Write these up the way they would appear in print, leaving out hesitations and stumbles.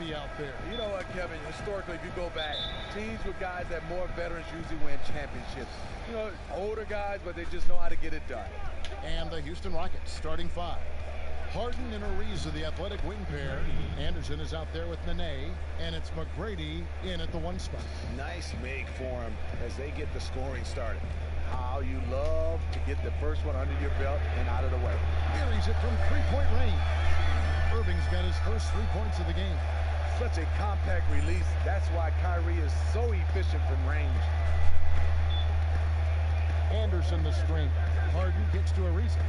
philosophy out there. You know what, Kevin? Historically, if you go back, teams with guys that more veterans usually win championships. You know, older guys, but they just know how to get it done. And the Houston Rockets starting five. Harden and Ariza, the athletic wing pair. Anderson is out there with Nene, and it's McGrady in at the one spot. Nice make for him as they get the scoring started. How you love to get the first one under your belt and out of the way. Carries it from three-point range. Irving's got his first 3 points of the game. Such a compact release. That's why Kyrie is so efficient from range. Anderson the screen. Harden gets to Ariza.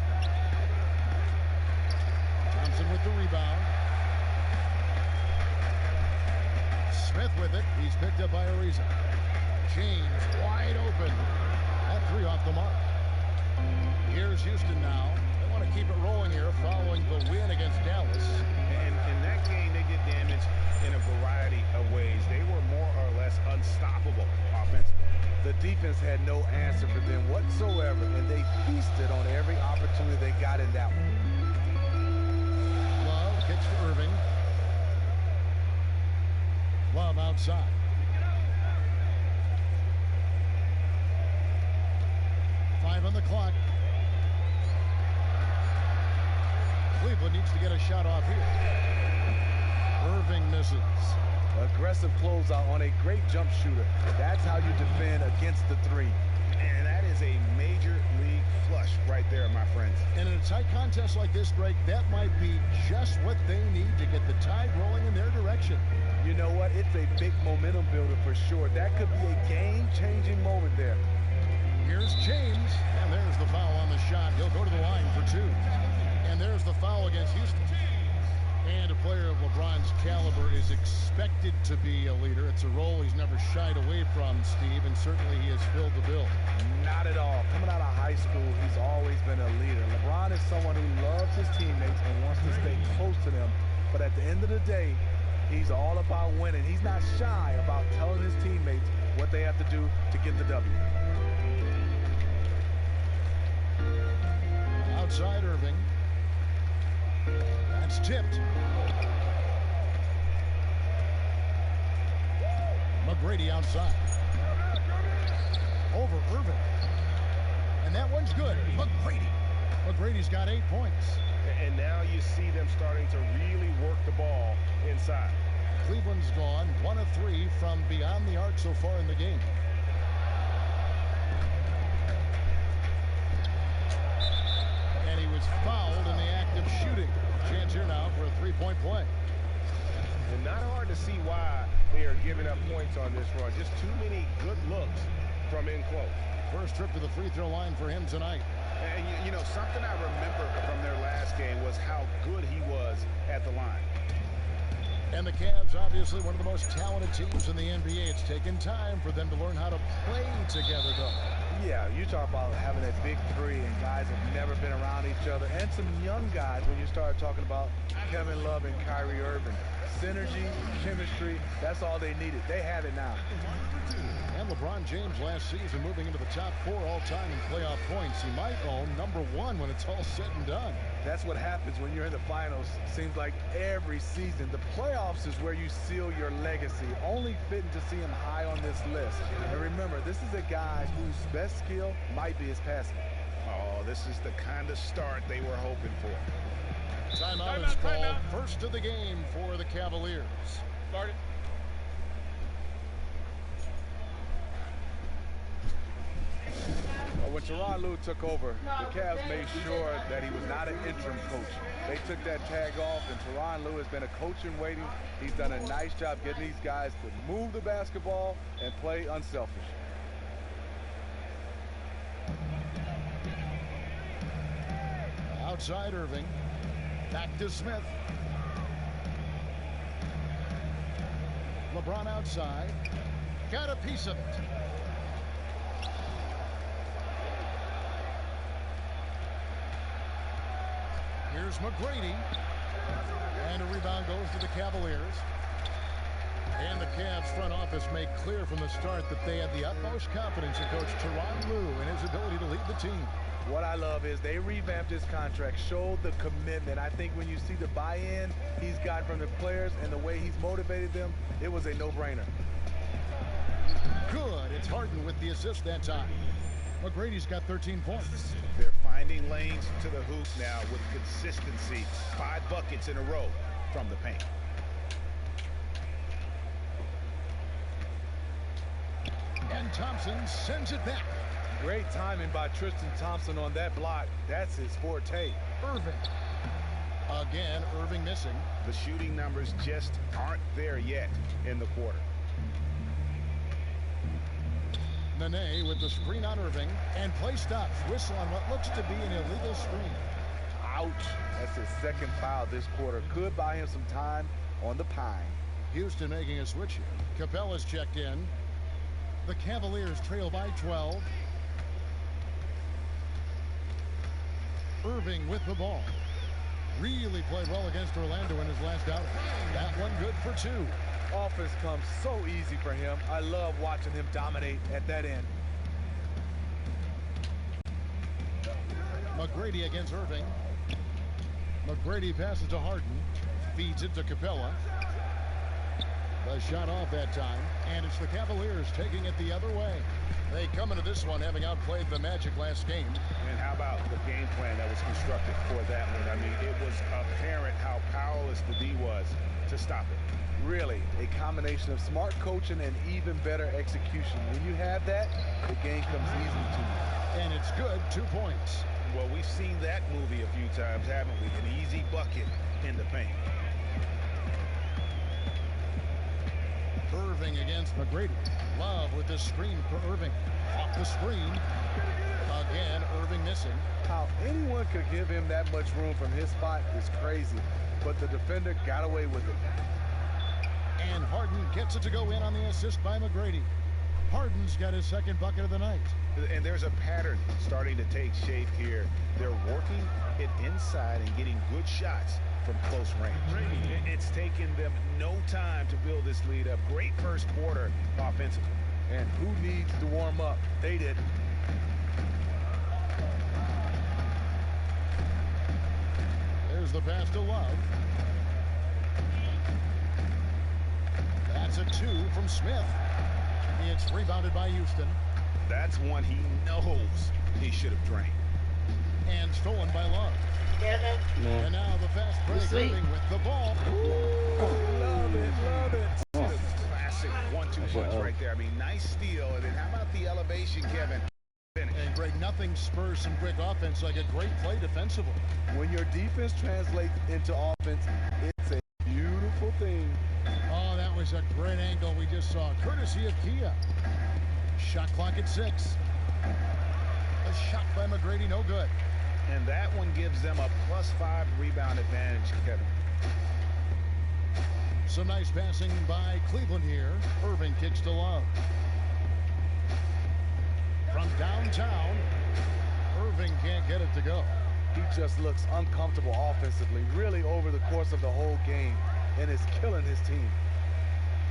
Thompson with the rebound. Smith with it. He's picked up by Ariza. James wide open. That three off the mark. Here's Houston now. They want to keep it rolling here following the win against Dallas. And in that game, they get damaged in a variety of ways. They were more or less unstoppable offensively. The defense had no answer for them whatsoever, and they feasted on every opportunity they got in that one. Love kicks to Irving. Love outside. Five on the clock. Cleveland needs to get a shot off here. Irving misses. Aggressive closeout on a great jump shooter. That's how you defend against the three. And that is a major league flush right there, my friends. And in a tight contest like this, Greg, that might be just what they need to get the tide rolling in their direction. You know what? It's a big momentum builder for sure. That could be a game-changing moment there. Here's James, and there's the foul on the shot. He'll go to the line for two. And there's the foul against Houston. And a player of LeBron's caliber is expected to be a leader. It's a role he's never shied away from, Steve, and certainly he has filled the bill. Not at all. Coming out of high school, he's always been a leader. LeBron is someone who loves his teammates and wants to stay close to them. But at the end of the day, he's all about winning. He's not shy about telling his teammates what they have to do to get the W. Outside Irving. That's tipped. McGrady outside. Over Irving. And that one's good. McGrady. McGrady's got 8 points. And now you see them starting to really work the ball inside. Cleveland's gone 1 of 3 from beyond the arc so far in the game. And he was fouled in the act of shooting. Chance here now for a three-point play. And not hard to see why they are giving up points on this run. Just too many good looks from in close. First trip to the free throw line for him tonight. And you know, something I remember from their last game was how good he was at the line. And the Cavs, obviously one of the most talented teams in the NBA. It's taken time for them to learn how to play together, though. Yeah, you talk about having that big three and guys have never been around each other. And some young guys when you start talking about Kevin Love and Kyrie Irving. Synergy, chemistry, that's all they needed. They have it now. And LeBron James last season moving into the top 4 all-time in playoff points. He might own #1 when it's all said and done. That's what happens when you're in the finals. Seems like every season. The playoffs is where you seal your legacy. Only fitting to see him high on this list. And remember, this is a guy whose best skill might be his passing. Oh, this is the kind of start they were hoping for. Timeout is called. First of the game for the Cavaliers. Started. When Tyronn Lue took over, the Cavs made sure that he was not an interim coach. They took that tag off, and Tyronn Lue has been a coach in waiting. He's done a nice job getting these guys to move the basketball and play unselfish. Outside Irving. Back to Smith. LeBron outside. Got a piece of it. Here's McGrady. And a rebound goes to the Cavaliers. And the Cavs front office made clear from the start that they had the utmost confidence in Coach Tyronn Lue and his ability to lead the team. What I love is they revamped his contract, showed the commitment. I think when you see the buy-in he's gotten from the players and the way he's motivated them, it was a no-brainer. Good. It's Harden with the assist that time. McGrady's got 13 points. They're finding lanes to the hoop now with consistency. 5 buckets in a row from the paint. And Thompson sends it back. Great timing by Tristan Thompson on that block. That's his forte. Irving. Again, Irving missing. The shooting numbers just aren't there yet in the quarter. Nene with the screen on Irving. And play stops. Whistle on what looks to be an illegal screen. Ouch. That's his second foul this quarter. Could buy him some time on the pine. Houston making a switch here. Capella's checked in. The Cavaliers trail by 12. Irving with the ball. Really played well against Orlando in his last outing. That one good for 2. Offense comes so easy for him. I love watching him dominate at that end. McGrady against Irving. McGrady passes to Harden. Feeds it to Capella. The shot off that time, and it's the Cavaliers taking it the other way. They come into this one having outplayed the Magic last game. And how about the game plan that was constructed for that one? I mean, it was apparent how powerless the D was to stop it. Really, a combination of smart coaching and even better execution. When you have that, the game comes easy to you. And it's good, 2 points. Well, we've seen that movie a few times, haven't we? An easy bucket in the paint. Irving against McGrady. Love with the screen for Irving. Off the screen. Again, Irving missing. How anyone could give him that much room from his spot is crazy, but the defender got away with it. And Harden gets it to go in on the assist by McGrady. Harden's got his second bucket of the night. And there's a pattern starting to take shape here. They're working it inside and getting good shots from close range. It's taken them no time to build this lead up. Great first quarter offensively. And who needs to warm up? They did. There's the pass to Love. That's a 2 from Smith. It's rebounded by Houston. That's one he knows he should have drained. And stolen by Love. And now the fast break. Irving with the ball. Love it, love it. Classic 1-2 punch right there. I mean, nice steal. And then how about the elevation, Kevin? Finish. And Greg, nothing spurs some quick offense like a great play defensively. When your defense translates into offense, it's a beautiful thing. Oh, that was a great angle we just saw, courtesy of Kia. Shot clock at 6. A shot by McGrady, no good. And that one gives them a +5 rebound advantage, Kevin. Some nice passing by Cleveland here. Irving kicks to Love. From downtown, Irving can't get it to go. He just looks uncomfortable offensively, really over the course of the whole game, and is killing his team.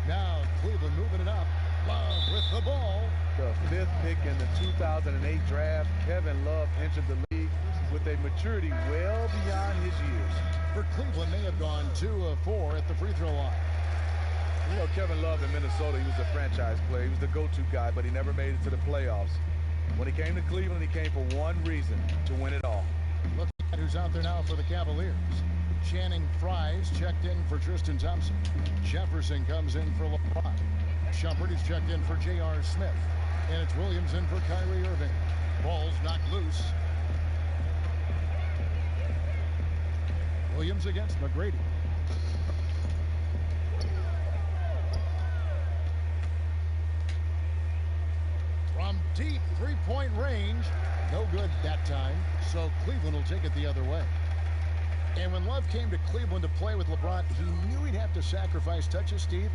Now Cleveland moving it up. Love with the ball. The 5th pick in the 2008 draft, Kevin Love entered the league with a maturity well beyond his years. For Cleveland, they have gone 2 of 4 at the free throw line. You know, Kevin Love in Minnesota, he was a franchise player. He was the go-to guy, but he never made it to the playoffs. When he came to Cleveland, he came for one reason, to win it all. Look at who's out there now for the Cavaliers. Channing Frye's checked in for Tristan Thompson. Jefferson comes in for LeBron. Shumpert is checked in for J.R. Smith. And it's Williams in for Kyrie Irving. Ball's knocked loose. Williams against McGrady. From deep three-point range. No good that time. So Cleveland will take it the other way. And when Love came to Cleveland to play with LeBron, he knew he'd have to sacrifice touches, Steve,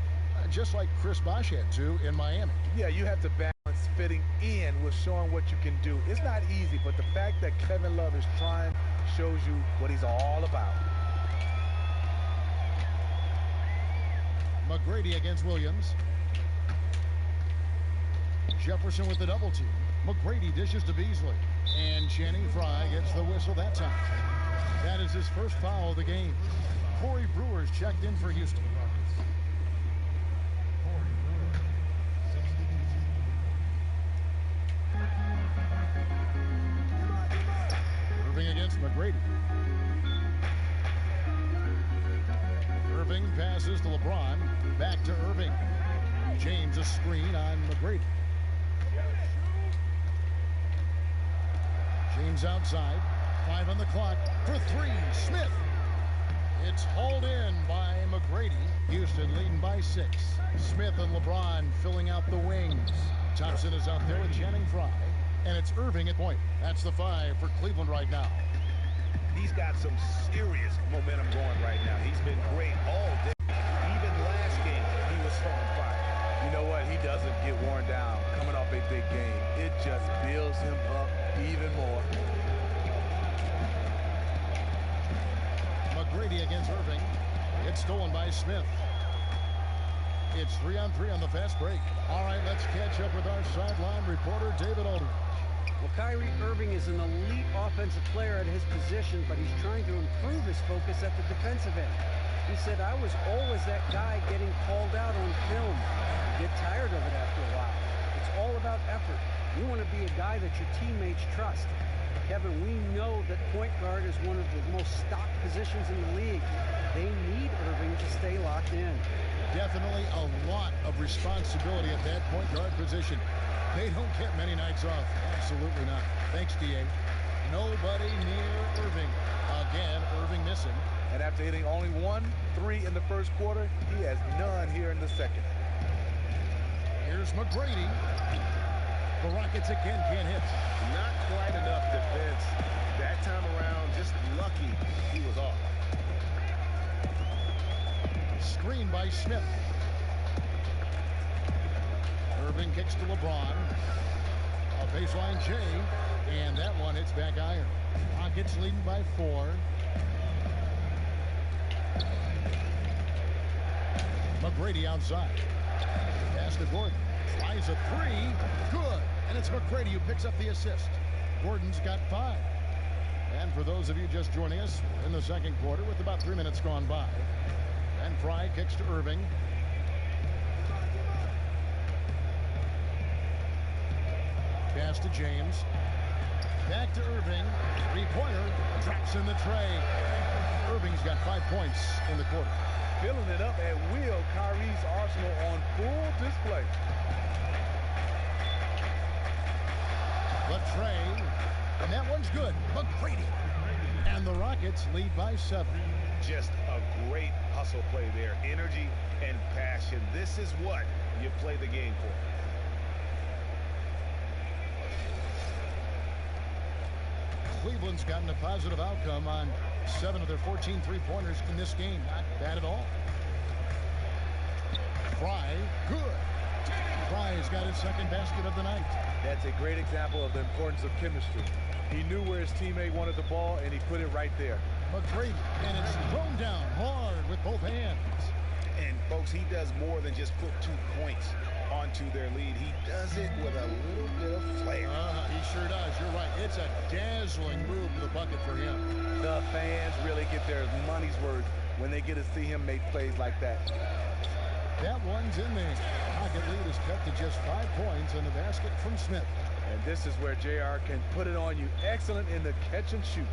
just like Chris Bosh had to in Miami. Yeah, you have to balance fitting in with showing what you can do. It's not easy, but the fact that Kevin Love is trying shows you what he's all about. McGrady against Williams. Jefferson with the double team. McGrady dishes to Beasley. And Channing Frye gets the whistle that time. That is his first foul of the game. Corey Brewer's checked in for Houston. Irving against McGrady. Irving passes to LeBron. Back to Irving. James a screen on McGrady. James outside. 5 on the clock for 3. Smith. It's hauled in by McGrady. Houston leading by 6. Smith and LeBron filling out the wings. Thompson is out there with Channing Frye. And it's Irving at point. That's the 5 for Cleveland right now. He's got some serious momentum going right now. He's been great all day. Even last game, he was so on fire. You know what? He doesn't get worn down coming off a big game. It just builds him up even more. McGrady against Irving. It's stolen by Smith. It's 3-on-3 on the fast break. All right, let's catch up with our sideline reporter, David Aldridge. Well, Kyrie Irving is an elite offensive player at his position, but he's trying to improve his focus at the defensive end. He said, I was always that guy getting called out on film. You get tired of it after a while. It's all about effort. You want to be a guy that your teammates trust. Kevin, we know that point guard is one of the most stocked positions in the league. They need Irving to stay locked in. Definitely a lot of responsibility at that point guard position. They don't get many nights off. Absolutely not. Thanks, D.A. Nobody near Irving. Again, Irving missing. And after hitting only 1 3 in the first quarter, he has none here in the second. Here's McGrady. The Rockets again can't hit. Not quite enough defense. That time around, just lucky he was off. Screen by Smith. Irving kicks to LeBron. A baseline J. And that one hits back iron. Rockets leading by 4. McGrady outside. Pass to Gordon. Flies a 3. Good. And it's McGrady who picks up the assist. Gordon's got 5. And for those of you just joining us in the second quarter with about 3 minutes gone by. And Frye kicks to Irving. Pass to James. Back to Irving. 3-pointer. Drops in the tray. Irving's got 5 points in the quarter. Filling it up at will. Kyrie's arsenal on full display. The tray. And that one's good. McGrady. And the Rockets lead by 7. Just a great hustle play there. Energy and passion. This is what you play the game for. Cleveland's gotten a positive outcome on 7 of their 14 3-pointers in this game. Not bad at all. Frye, good. Frye's got his second basket of the night. That's a great example of the importance of chemistry. He knew where his teammate wanted the ball, and he put it right there. McGrady, and it's thrown down hard with both hands. And, folks, he does more than just put 2 points onto their lead. He does it with a little bit of flair. He sure does. You're right. It's a dazzling move to the bucket for him. The fans really get their money's worth when they get to see him make plays like that. That one's in there. Rocket lead is cut to just 5 points in the basket from Smith. And this is where JR can put it on you. Excellent in the catch and shoot.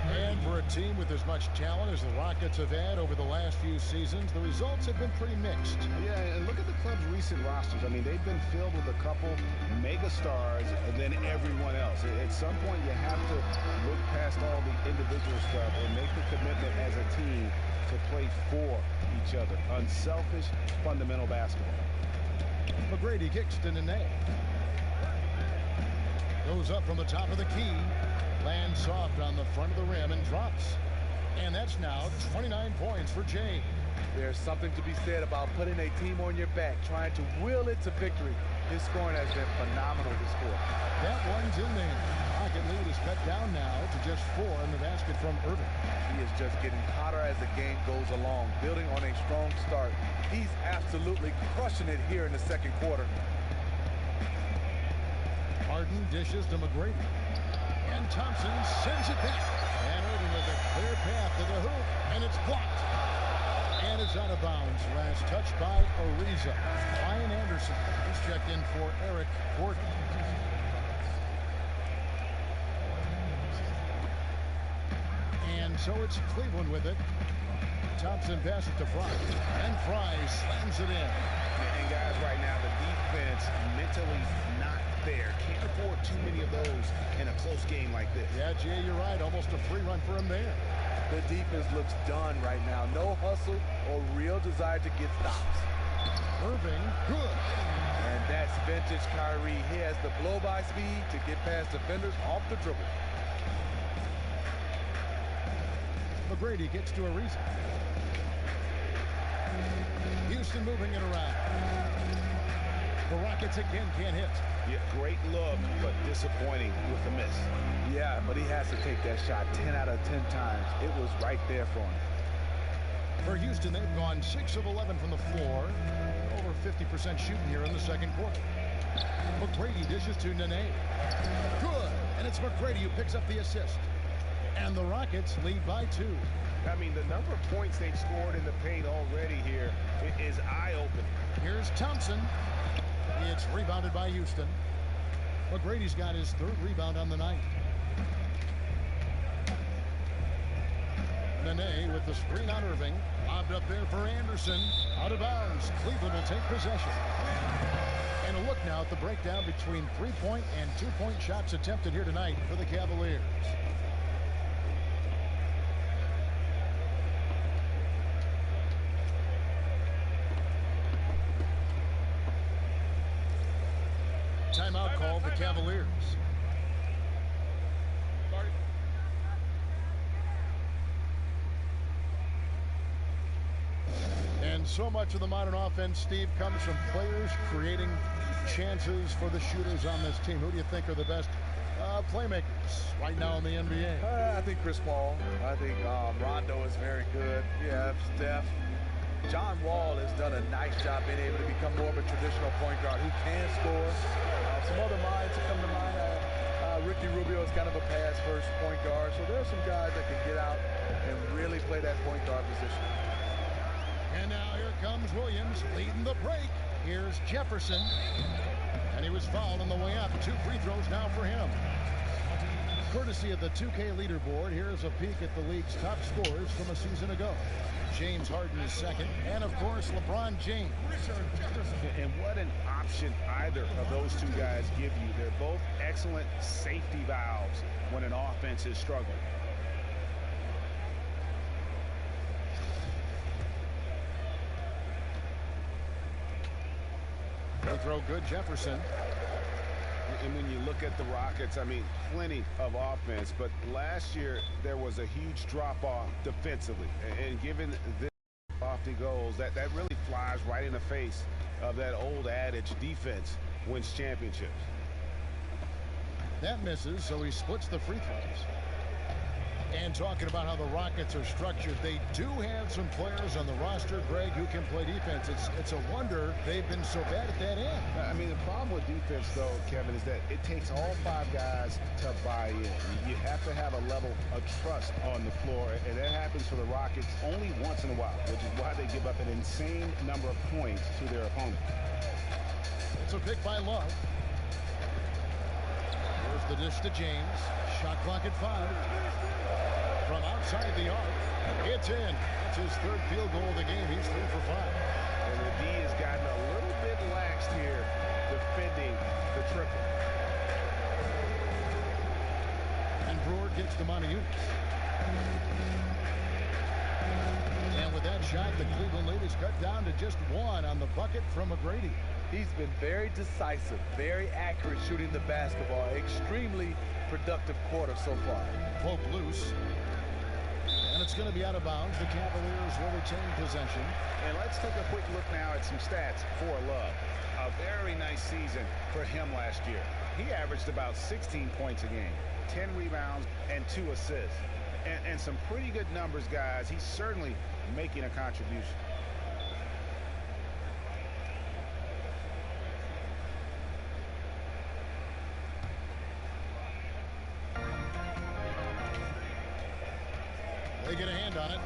And for a team with as much talent as the Rockets have had over the last few seasons, the results have been pretty mixed. Yeah, and look at the club's recent rosters. I mean, they've been filled with a couple mega stars and then everyone else. At some point, you have to look past all the individual stuff and make the commitment as a team to play for each other. Unselfish, fundamental basketball. McGrady kicks to Nene. Goes up from the top of the key. Lands soft on the front of the rim and drops. And that's now 29 points for Jay. There's something to be said about putting a team on your back, trying to will it to victory. His scoring has been phenomenal this quarter. That one's in there. Rocket lead is cut down now to just 4 in the basket from Irving. He is just getting hotter as the game goes along, building on a strong start. He's absolutely crushing it here in the second quarter. Harden dishes to McGrady. And Thompson sends it back. And Irving with a clear path to the hoop. And it's blocked. And it's out of bounds. Last touch by Ariza. Ryan Anderson is checked in for Eric Gordon. And so it's Cleveland with it. Thompson passes to Fry. And Fry slams it in. And guys, right now, the defense mentally not there. Can't afford too many of those in a close game like this. Yeah, Jay, you're right. Almost a free run for him there. The defense looks done right now. No hustle or real desire to get stops. Irving, good. And that's vintage Kyrie. He has the blow-by speed to get past defenders off the dribble. McGrady gets to Ariza. Houston moving it around. The Rockets again can't hit. Yeah, great look, but disappointing with the miss. Yeah, but he has to take that shot 10 out of 10 times. It was right there for him. For Houston, they've gone 6 of 11 from the floor. Over 50% shooting here in the second quarter. McGrady dishes to Nene. Good. And it's McGrady who picks up the assist. And the Rockets lead by 2. I mean, the number of points they've scored in the paint already here is eye-opening. Here's Thompson. It's rebounded by Houston. McGrady's got his 3rd rebound on the night. Nene with the screen on Irving. Lobbed up there for Anderson. Out of bounds. Cleveland will take possession. And a look now at the breakdown between 3-point and 2-point shots attempted here tonight for the Cavaliers. Timeout called the Cavaliers. And so much of the modern offense, Steve, comes from players creating chances for the shooters on this team. Who do you think are the best playmakers right now in the NBA? I think Chris Paul. I think Rondo is very good. Yeah, Steph. John Wall has done a nice job being able to become more of a traditional point guard who can score. Some other minds that come to mind. Ricky Rubio is kind of a pass-first point guard. So there are some guys that can get out and really play that point guard position. And now here comes Williams leading the break. Here's Jefferson. And he was fouled on the way up. 2 free throws now for him. Courtesy of the 2K leaderboard, here's a peek at the league's top scorers from a season ago. James Harden is second, and of course LeBron James. And what an option either of those two guys give you. They're both excellent safety valves when an offense is struggling. Free throw good, Jefferson. And when you look at the Rockets, I mean, plenty of offense, but last year there was a huge drop-off defensively. And given this lofty goals, that really flies right in the face of that old adage, defense wins championships. That misses, so he splits the free throws. And talking about how the Rockets are structured, they do have some players on the roster, Greg, who can play defense. It's a wonder they've been so bad at that end. I mean, the problem with defense, though, Kevin, is that it takes all 5 guys to buy in. You have to have a level of trust on the floor, and that happens for the Rockets only once in a while, which is why they give up an insane number of points to their opponent. It's a pick by Love. Here's the dish to James. Shot clock at 5. From outside the arc, it's in. It's his 3rd field goal of the game. He's 3 for 5. And the D has gotten a little bit laxed here defending the triple. And Brewer gets the Monteunitas. And with that shot, the Cleveland lead is cut down to just 1 on the bucket from McGrady. He's been very decisive, very accurate shooting the basketball. Extremely productive quarter so far. Pope loose. And it's going to be out of bounds. The Cavaliers will retain possession. And let's take a quick look now at some stats for Love. A very nice season for him last year. He averaged about 16 points a game, 10 rebounds, and 2 assists. And some pretty good numbers, guys. He's certainly making a contribution. They get a hand on it.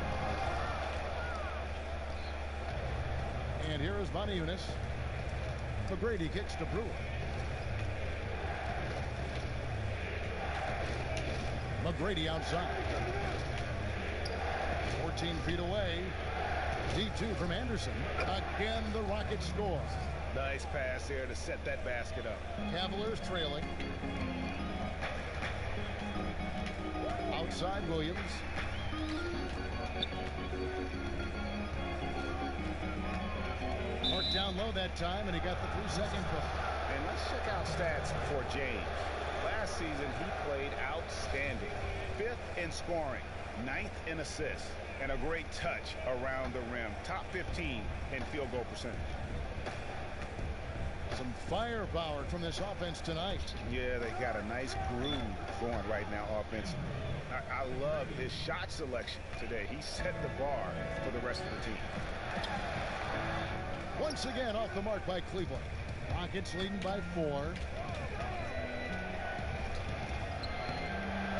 And here is Eunice. McGrady kicks to Brewer. McGrady outside. 14 feet away. D2 from Anderson. Again, the Rockets score. Nice pass there to set that basket up. Cavaliers trailing. Outside Williams. Marked down low that time, and he got the 3-second push. And let's check out stats for James. Last season, he played outstanding. 5th in scoring, 9th in assists, and a great touch around the rim. Top 15 in field goal percentage. Some firepower from this offense tonight. Yeah, they got a nice groove going right now offensively. I love his shot selection today. He set the bar for the rest of the team. Once again off the mark by Cleveland. Rockets leading by 4.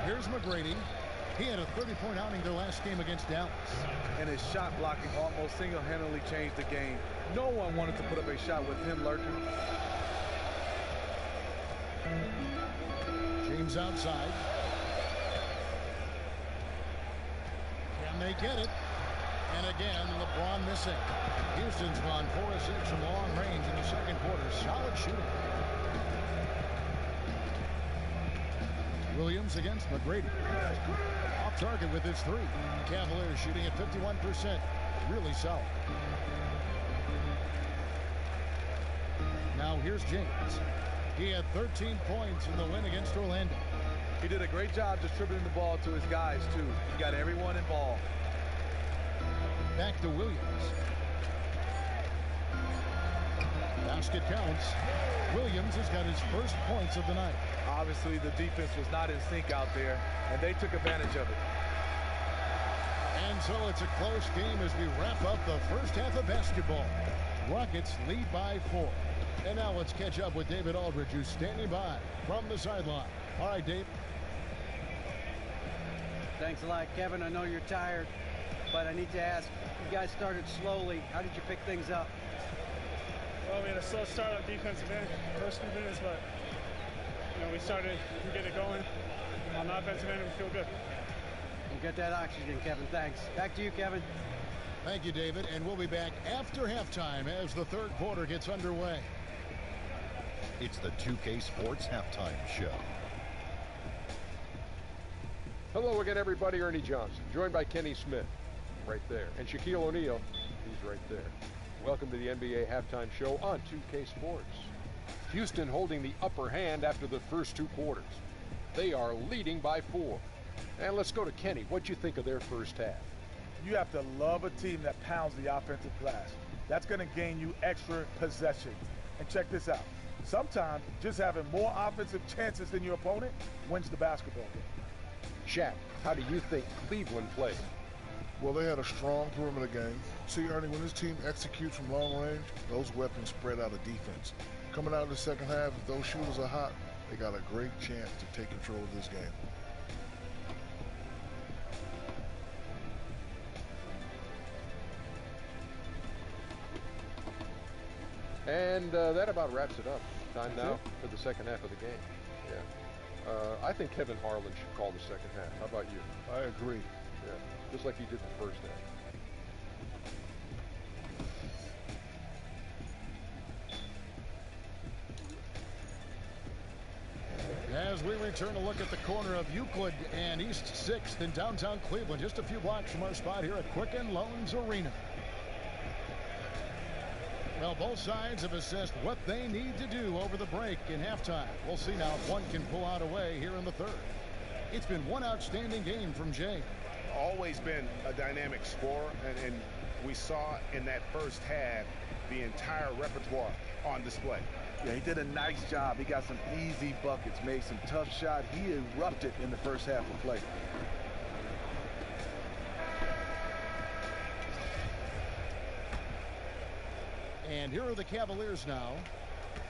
Here's McGrady. He had a 30-point outing their last game against Dallas. And his shot blocking almost single-handedly changed the game. No one wanted to put up a shot with him lurking. James outside. Can they get it? And again, LeBron missing. Houston's gone 4 of 6 from long range in the second quarter. Solid shooting. Williams against McGrady. Off target with his 3. Cavaliers shooting at 51%. Really solid. Now here's James. He had 13 points in the win against Orlando. He did a great job distributing the ball to his guys, too. He got everyone involved. Back to Williams. Basket counts. Williams has got his first points of the night. Obviously, the defense was not in sync out there, and they took advantage of it. And so it's a close game as we wrap up the first half of basketball. Rockets lead by 4. And now let's catch up with David Aldridge, who's standing by from the sideline. All right, Dave. Thanks a lot, Kevin. I know you're tired, but I need to ask, you guys started slowly. How did you pick things up? Well, we had a slow start on defensive end, first few minutes, but we started to get it going. On the offensive end, we feel good. We'll get that oxygen, Kevin. Thanks. Back to you, Kevin. Thank you, David. And we'll be back after halftime as the third quarter gets underway. It's the 2K Sports Halftime Show. Hello again, everybody. Ernie Johnson, joined by Kenny Smith, right there, and Shaquille O'Neal, he's right there. Welcome to the NBA Halftime Show on 2K Sports. Houston holding the upper hand after the first 2 quarters. They are leading by 4. And let's go to Kenny. What'd you think of their first half? You have to love a team that pounds the offensive glass. That's going to gain you extra possessions. And check this out. Sometimes just having more offensive chances than your opponent wins the basketball game. Shaq, how do you think Cleveland played? Well, they had a strong perimeter game. See, Ernie, when this team executes from long range, those weapons spread out of defense. Coming out of the second half, if those shooters are hot, they got a great chance to take control of this game. And that about wraps it up. Time now for the second half of the game. Yeah. I think Kevin Harlan should call the second half. How about you? I agree. Yeah, just like he did the first half. As we return to look at the corner of Euclid and East 6th in downtown Cleveland, just a few blocks from our spot here at Quicken Loans Arena. Well, both sides have assessed what they need to do over the break in halftime. We'll see now if one can pull out a way here in the third. It's been one outstanding game from Jay. Always been a dynamic scorer, and we saw in that first half the entire repertoire on display. Yeah, he did a nice job. He got some easy buckets, made some tough shots. He erupted in the first half of play. And here are the Cavaliers now.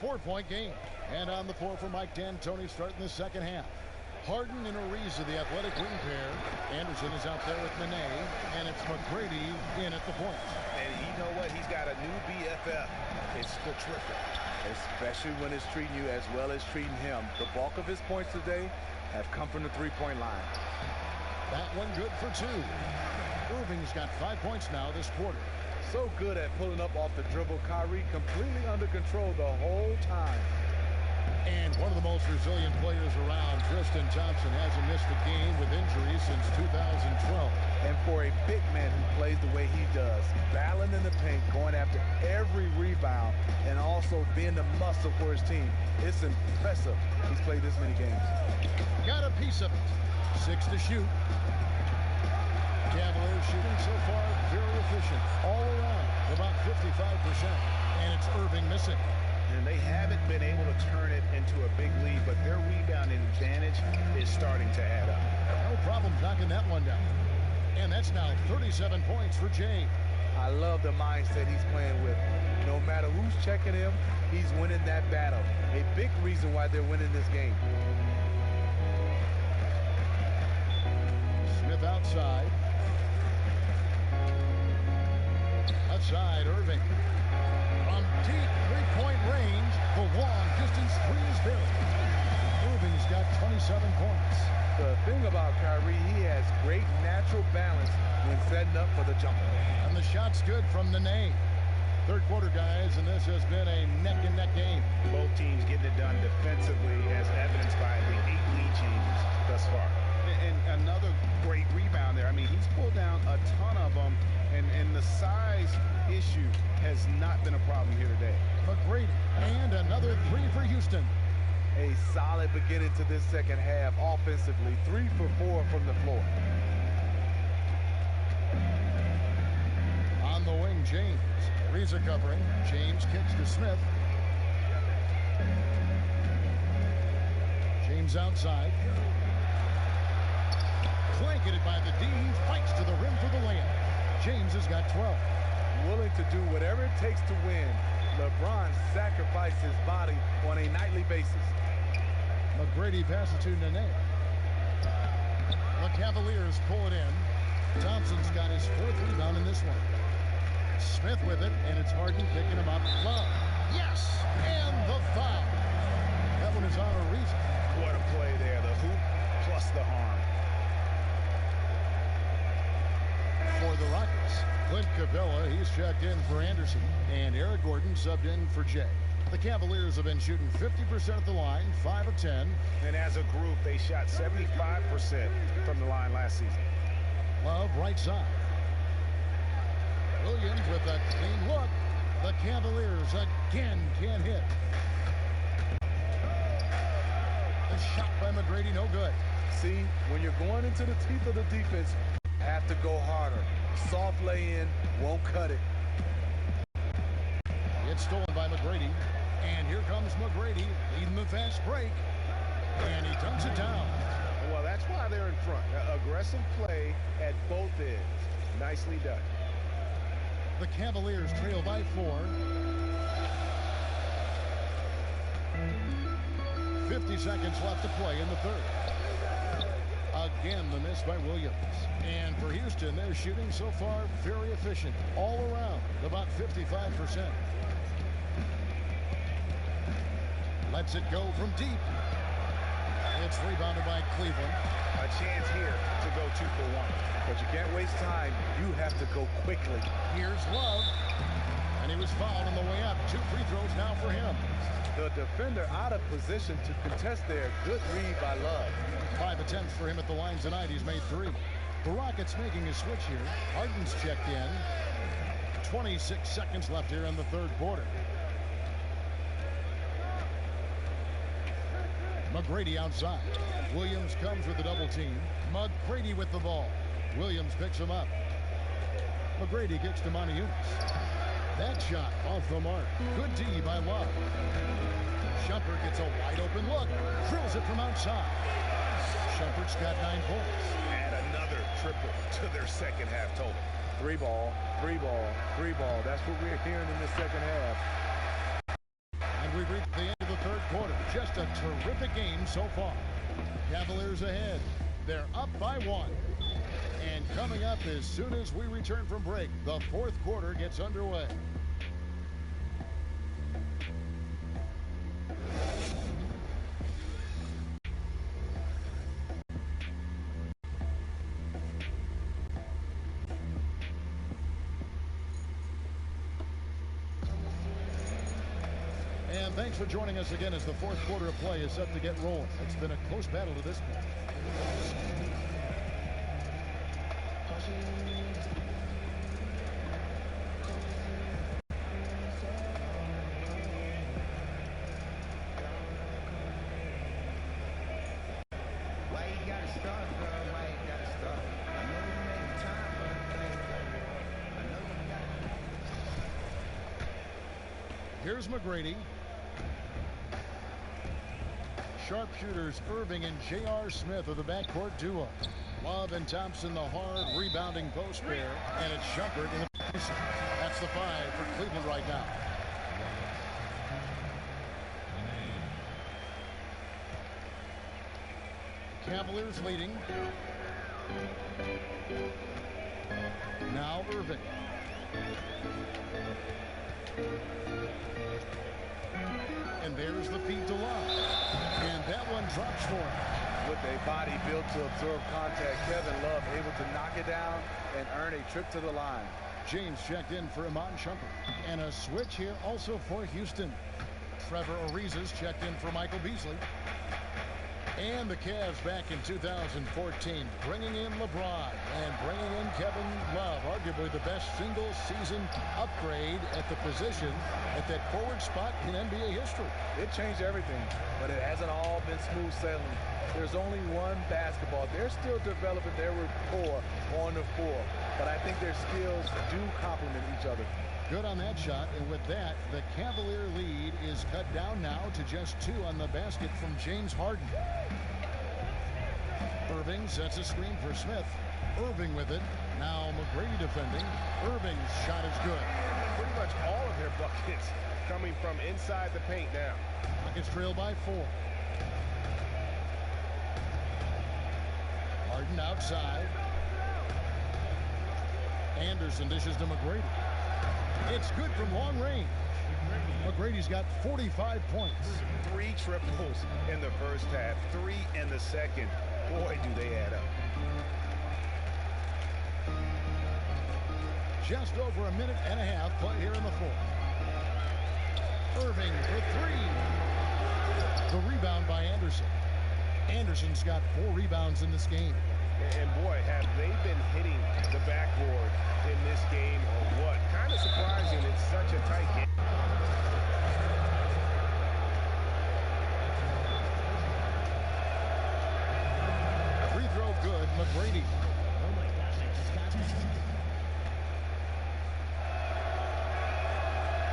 4-point game. And on the floor for Mike D'Antoni starting the second half. Harden and Ariza, the athletic wing pair. Anderson is out there with Nene, and it's McGrady in at the point. And you know what? He's got a new BFF. It's the triple. Especially when it's treating you as well as treating him. The bulk of his points today have come from the three-point line. That one good for 2. Irving's got 5 points now this quarter. So good at pulling up off the dribble. Kyrie completely under control the whole time. And one of the most resilient players around, Tristan Thompson, hasn't missed a game with injuries since 2012. And for a big man who plays the way he does, battling in the paint, going after every rebound, and also being the muscle for his team, it's impressive he's played this many games. Got a piece of it. 6 to shoot. Cavaliers shooting so far very efficient. All around, about 55%. And it's Irving missing. And they haven't been able to turn it into a big lead, but their rebounding advantage is starting to add up. No problem knocking that one down. And that's now 37 points for Jay. I love the mindset he's playing with. No matter who's checking him, he's winning that battle. A big reason why they're winning this game. Smith outside. Outside, Irving. From deep three-point range, the long distance three is good. Irving's got 27 points. The thing about Kyrie, he has great natural balance when setting up for the jumper. And the shot's good from Nene. Third quarter, guys, and this has been a neck-and-neck game. Both teams getting it done defensively, as evidenced by the 8 lead changes thus far. And another great rebound there. I mean, he's pulled down a ton of them, and the size issue has not been a problem here today. McGrady, and another 3 for Houston. A solid beginning to this second half offensively. 3 for 4 from the floor. On the wing, James. Ariza covering. James kicks to Smith. James outside. Blanketed by the D. Fights to the rim for the layup. James has got 12. Willing to do whatever it takes to win. LeBron sacrificed his body on a nightly basis. McGrady passes to Nene. The Cavaliers pull it in. Thompson's got his 4th rebound in this one. Smith with it, and it's Harden picking him up. Love. Yes! And the foul. That one is on Ariza. What a play there. The hoop plus the harm. For the Rockets, Clint Capella, he's checked in for Anderson, and Eric Gordon subbed in for Jay. The Cavaliers have been shooting 50% at the line, 5 of 10. And as a group, they shot 75% from the line last season. Love right side. Williams with a clean look. The Cavaliers again can't hit. The shot by McGrady, no good. See, when you're going into the teeth of the defense, have to go harder. Soft lay-in won't cut it. It's stolen by McGrady. And here comes McGrady leading the fast break. And he dunks it down. Well, that's why they're in front. Aggressive play at both ends. Nicely done. The Cavaliers trail by 4. 50 seconds left to play in the third. Again, the miss by Williams. And for Houston, they're shooting so far very efficient. All around, about 55%. Lets it go from deep. It's rebounded by Cleveland. A chance here to go 2 for 1. But you can't waste time. You have to go quickly. Here's Love. And he was fouled on the way up. 2 free throws now for him. The defender out of position to contest there. Good read by Love. 5 attempts for him at the line tonight. He's made 3. The Rockets making a switch here. Harden's checked in. 26 seconds left here in the third quarter. McGrady outside. Williams comes with the double team. McGrady with the ball. Williams picks him up. McGrady kicks to Monteus. That shot off the mark. Good D by Love. Shumpert gets a wide open look. Drills it from outside. Shumpert's got 9 points. Add another triple to their second half total. 3 ball, 3 ball, 3 ball. That's what we're hearing in the second half. And we've reached the end of the third quarter. Just a terrific game so far. Cavaliers ahead. They're up by 1. And coming up as soon as we return from break, the fourth quarter gets underway. And thanks for joining us again as the fourth quarter of play is set to get rolling. It's been a close battle to this point. Here's McGrady. Sharpshooters Irving and J.R. Smith are the backcourt duo. Love and Thompson, the hard rebounding post pair, and it's Shumpert in the position. That's the 5 for Cleveland right now. Cavaliers leading. Now Irving. And there's the feed to Love. And that one drops for him. With a body built to absorb contact, Kevin Love able to knock it down and earn a trip to the line. James checked in for Iman Shumpert. And a switch here also for Houston. Trevor Ariza's checked in for Michael Beasley. And the Cavs back in 2014, bringing in LeBron and bringing in Kevin Love, arguably the best single-season upgrade at the position at that forward spot in NBA history. It changed everything, but it hasn't all been smooth sailing. There's only one basketball. They're still developing their rapport on the floor, but I think their skills do complement each other. Good on that shot, and with that, the Cavalier lead is cut down now to just 2 on the basket from James Harden. Irving sets a screen for Smith. Irving with it. Now McGrady defending. Irving's shot is good. Pretty much all of their buckets coming from inside the paint now. Rockets trail by 4. Harden outside. Anderson dishes to McGrady. It's good from long range. McGrady's got 45 points. 3 triples in the first half, 3 in the second. Boy, do they add up. Just over a minute and a half play here in the fourth. Irving for 3. The rebound by Anderson. Anderson's got 4 rebounds in this game. And boy, have they been hitting the backboard in this game or what? Kind of surprising. It's such a tight game. Free throw good, McGrady.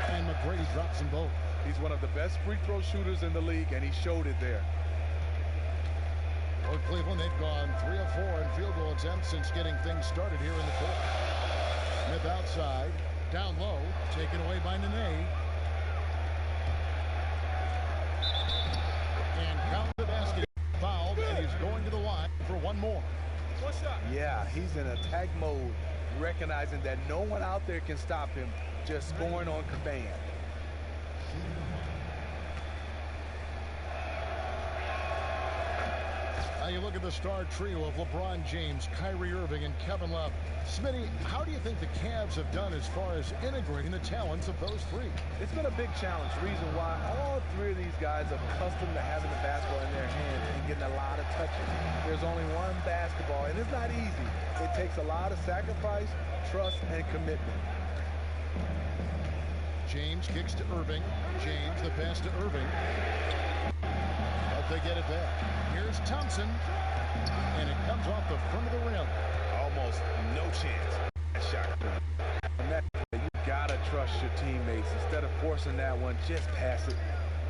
And McGrady drops them both. He's one of the best free throw shooters in the league, and he showed it there. For Cleveland, they've gone 3 of 4 in field goal attempts since getting things started here in the fourth. Smith outside, down low, taken away by Nene. And count the basket, fouled, and he's going to the line for one more. Yeah, he's in attack mode, recognizing that no one out there can stop him, just scoring on command. You look at the star trio of LeBron James, Kyrie Irving, and Kevin Love. Smitty, how do you think the Cavs have done as far as integrating the talents of those 3? It's been a big challenge. Reason why all 3 of these guys are accustomed to having the basketball in their hands and getting a lot of touches. There's only one basketball, and it's not easy. It takes a lot of sacrifice, trust, and commitment. James kicks to Irving. James, the pass to Irving. But they get it back. Here's Thompson, and it comes off the front of the rim. Almost no chance. Shot. You gotta trust your teammates. Instead of forcing that one, just pass it.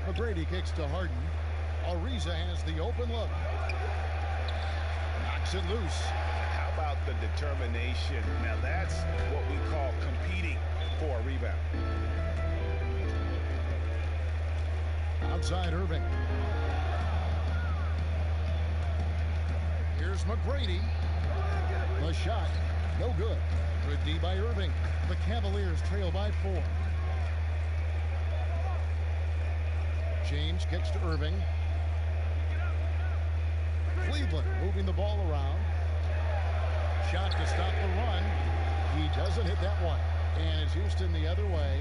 McGrady kicks to Harden. Ariza has the open look. Knocks it loose. How about the determination? Now that's what we call competing for a rebound. Outside Irving. Here's McGrady. The shot, no good. Good D by Irving. The Cavaliers trail by 4. James kicks to Irving. Cleveland moving the ball around. Shot to stop the run. He doesn't hit that one. And it's Houston the other way.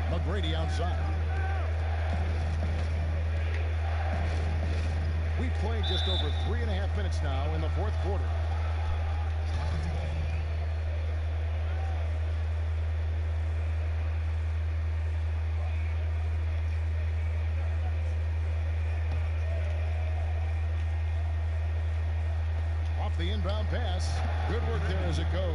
McGrady outside. We played just over 3.5 minutes now in the fourth quarter. Off the inbound pass. Good work there as it goes.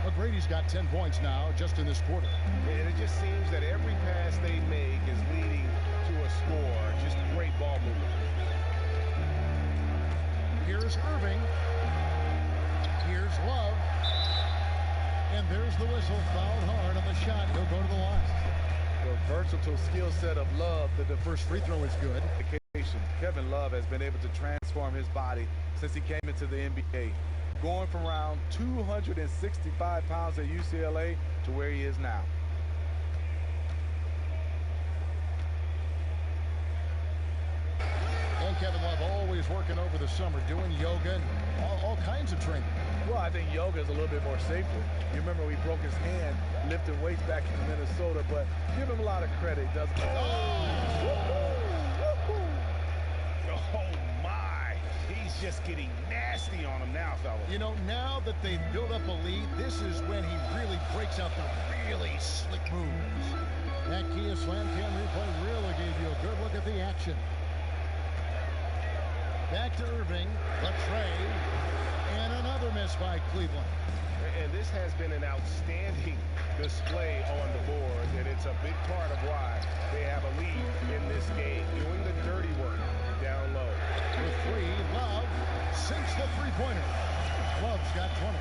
McGrady's got 10 points now just in this quarter. And it just seems that every pass they make is leading to a score. Just great ball movement. Here's Irving. Here's Love. And there's the whistle. Fouled hard on the shot. He'll go to the line. The versatile skill set of Love. The first free throw is good. Kevin Love has been able to transform his body since he came into the NBA. Going from around 265 pounds at UCLA to where he is now. And Kevin Love always working over the summer, doing yoga and all kinds of training. Well, I think yoga is a little bit more safer. You remember he broke his hand lifting weights back in Minnesota, but give him a lot of credit, doesn't he? Oh, my. He's just getting nasty on him now, fellas. You know, now that they've built up a lead, this is when he really breaks out the really slick moves. That Kia Slam Cam replay really gave you a good look at the action. Back to Irving, the tray, and another miss by Cleveland. And this has been an outstanding display on the board, and it's a big part of why they have a lead in this game, doing the dirty work down low. With 3, Love sinks the three-pointer. Love's got 20.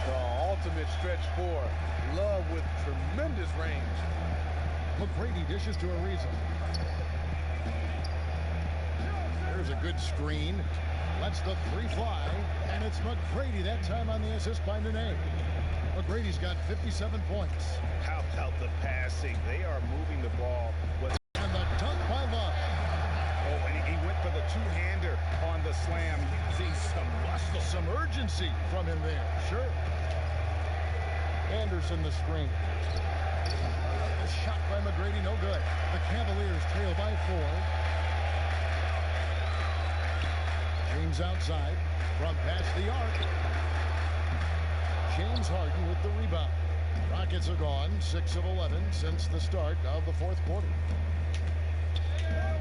The ultimate stretch 4. Love with tremendous range. McGrady dishes to Ariza. There's a good screen. Lets the 3 fly. And it's McGrady that time on the assist by Nene. McGrady's got 57 points. How about the passing? They are moving the ball. And the dunk by Love. Oh, and he went for the two-hander on the slam, using some muscle. Some urgency from him there. Sure. Anderson the screen. The shot by McGrady, no good. The Cavaliers trail by 4. James outside from past the arc. James Harden with the rebound. Rockets are gone 6 of 11 since the start of the fourth quarter.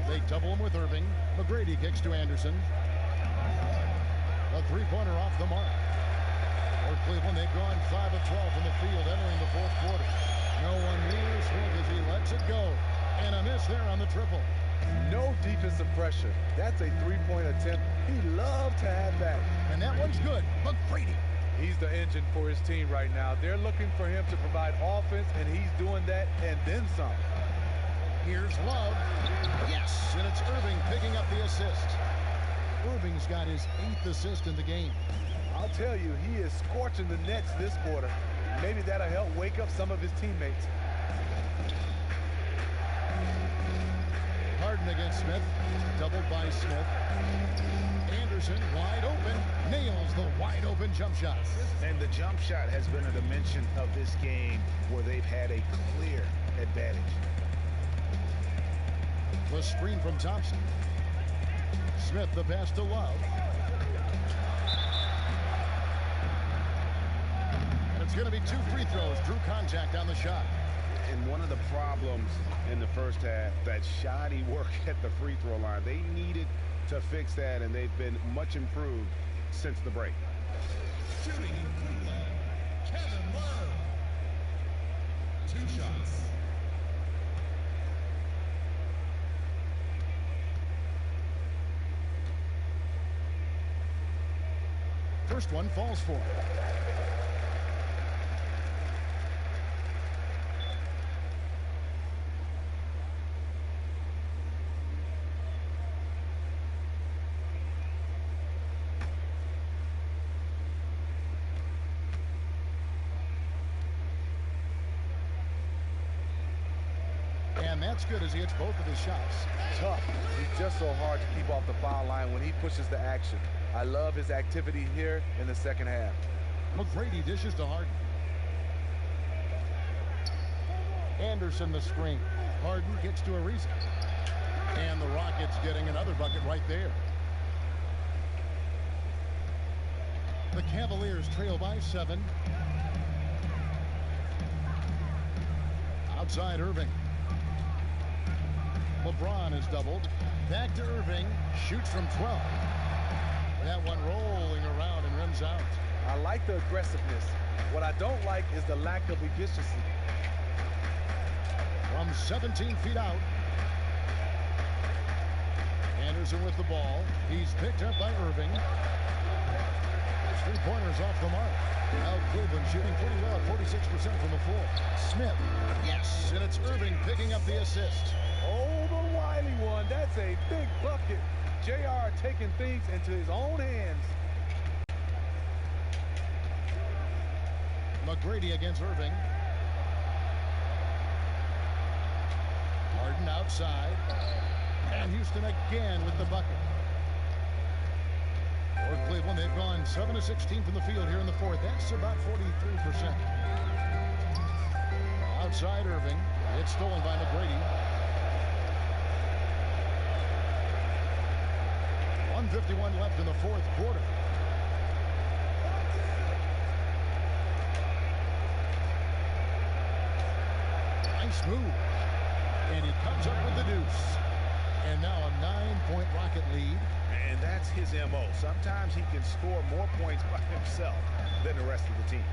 They double him with Irving. McGrady kicks to Anderson. A three-pointer off the mark. For Cleveland, they've gone 5 of 12 from the field entering the fourth quarter. No one near Smith as he lets it go. And a miss there on the triple. No defensive pressure. That's a three-point attempt he loved to have back. And that one's good. McGrady. He's the engine for his team right now. They're looking for him to provide offense, and he's doing that and then some. Here's Love. Yes, and it's Irving picking up the assist. Irving's got his 8th assist in the game. I'll tell you, he is scorching the Nets this quarter. Maybe that'll help wake up some of his teammates. Harden against Smith. Doubled by Smith. Anderson wide open. Nails the wide open jump shot. And the jump shot has been a dimension of this game where they've had a clear advantage. The screen from Thompson. Smith the pass to Love. And it's going to be 2 free throws. Drew contact on the shot. And one of the problems in the first half, that shoddy work at the free throw line. They needed to fix that, and they've been much improved since the break. Shooting in Cleveland, Kevin Love. 2 shots. First one falls for him. And that's good as he hits both of his shots. Tough. He's just so hard to keep off the foul line when he pushes the action. I love his activity here in the second half. McGrady dishes to Harden. Anderson the screen. Harden gets to Ariza. And the Rockets getting another bucket right there. The Cavaliers trail by 7. Outside Irving. LeBron is doubled. Back to Irving. Shoots from 12. That one rolling around and rims out. I like the aggressiveness. What I don't like is the lack of efficiency. From 17 feet out. Anderson with the ball. He's picked up by Irving. His three-pointers off the mark. Now Cleveland shooting pretty well, 46% from the floor. Smith. Yes, and it's Irving picking up the assist. Oh, the Wiley one. That's a big bucket. JR taking things into his own hands. McGrady against Irving. Harden outside. And Houston again with the bucket. For Cleveland, they've gone 7 of 16 from the field here in the fourth. That's about 43%. Outside Irving. It's stolen by McGrady. 1:51 left in the fourth quarter. Nice move. And he comes up with the deuce. And now a 9-point Rocket lead. And that's his MO. Sometimes he can score more points by himself than the rest of the team.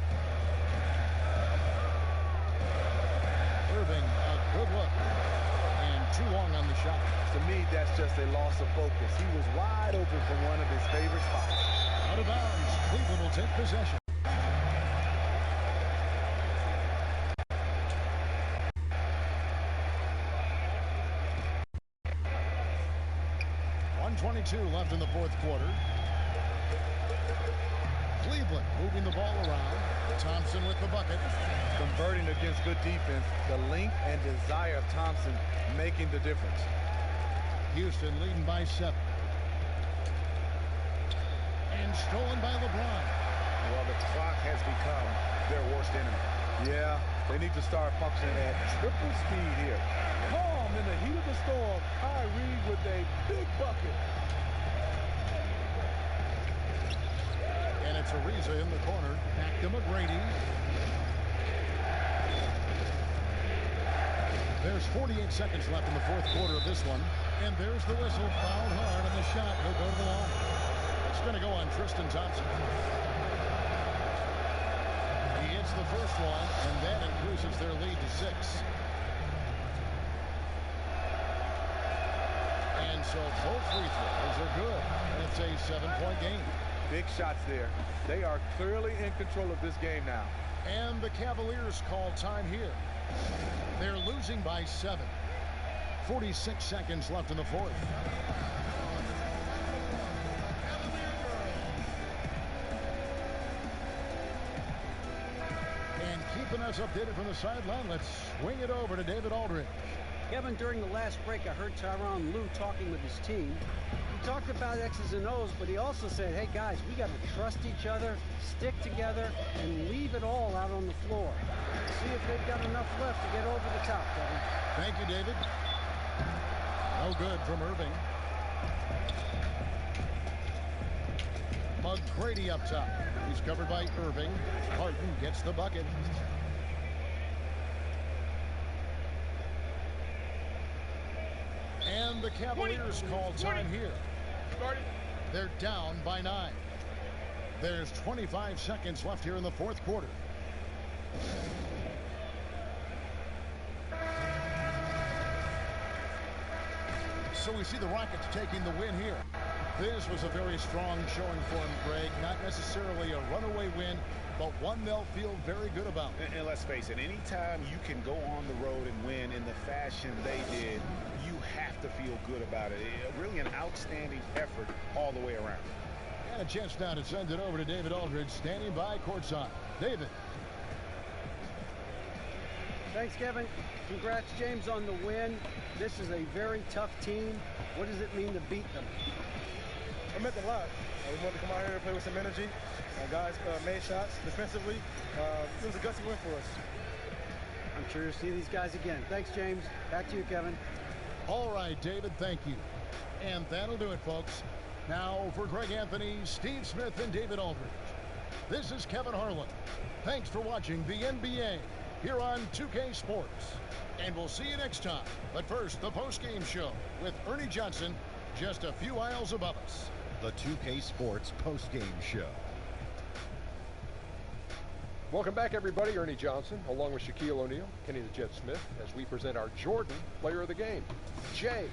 Irving, a good look. And too long on the shot. To me, that's just a loss of focus. He was wide open from one of his favorite spots. Out of bounds. Cleveland will take possession. .22 left in the fourth quarter. Cleveland moving the ball around. Thompson with the bucket. Converting against good defense. The length and desire of Thompson making the difference. Houston leading by 7. And stolen by LeBron. Well, the clock has become their worst enemy. Yeah, they need to start functioning at triple speed here. Calm in the heat of the storm. Kyrie with a big bucket. And it's Ariza in the corner. Back to McGrady. There's 48 seconds left in the fourth quarter of this one. And there's the whistle. Fouled hard on the shot. He'll go to the line. It's going to go on Tristan Thompson. He hits the first one, and that increases their lead to 6. And so both free throws are good. And it's a 7-point game. Big shots there. They are clearly in control of this game now. And the Cavaliers call time here. They're losing by 7. 46 seconds left in the fourth. And keeping us updated from the sideline, let's swing it over to David Aldridge. Kevin, during the last break, I heard Tyronn Lue talking with his team. He talked about X's and O's, but he also said, hey, guys, we got to trust each other, stick together, and leave it all out on the floor. See if they've got enough left to get over the top, Kevin. Thank you, David. No good from Irving. McGrady up top. He's covered by Irving. Harden gets the bucket. And the Cavaliers call time here. They're down by 9. There's 25 seconds left here in the fourth quarter. So we see the Rockets taking the win here. This was a very strong showing for them, Greg. Not necessarily a runaway win, but one they'll feel very good about. And let's face it, anytime you can go on the road and win in the fashion they did, you have to feel good about it. Really an outstanding effort all the way around. And a chance now to send it over to David Aldridge, standing by courtside. David. Thanks, Kevin. Congrats, James, on the win. This is a very tough team. What does it mean to beat them? It meant a lot. We wanted to come out here and play with some energy. Guys made shots defensively. It was a gutsy win for us. I'm sure you'll see these guys again. Thanks, James. Back to you, Kevin. All right, David, thank you. And that'll do it, folks. Now for Greg Anthony, Steve Smith, and David Aldridge, this is Kevin Harlan. Thanks for watching the NBA here on 2K Sports. And we'll see you next time. But first, the post-game show with Ernie Johnson just a few aisles above us. The 2K Sports post-game show. Welcome back, everybody. Ernie Johnson, along with Shaquille O'Neal, Kenny the Jet Smith, as we present our Jordan Player of the Game. Jay,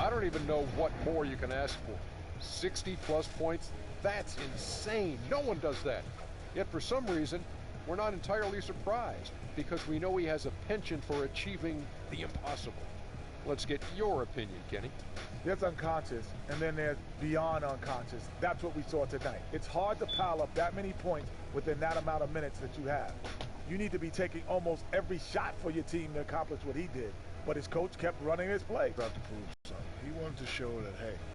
I don't even know what more you can ask for. 60-plus points, that's insane. No one does that. Yet for some reason, we're not entirely surprised, because we know he has a penchant for achieving the impossible. Let's get your opinion, Kenny. There's unconscious, and then there's beyond unconscious. That's what we saw tonight. It's hard to pile up that many points within that amount of minutes that you have. You need to be taking almost every shot for your team to accomplish what he did. But his coach kept running his play. About to prove something. He wanted to show that, hey,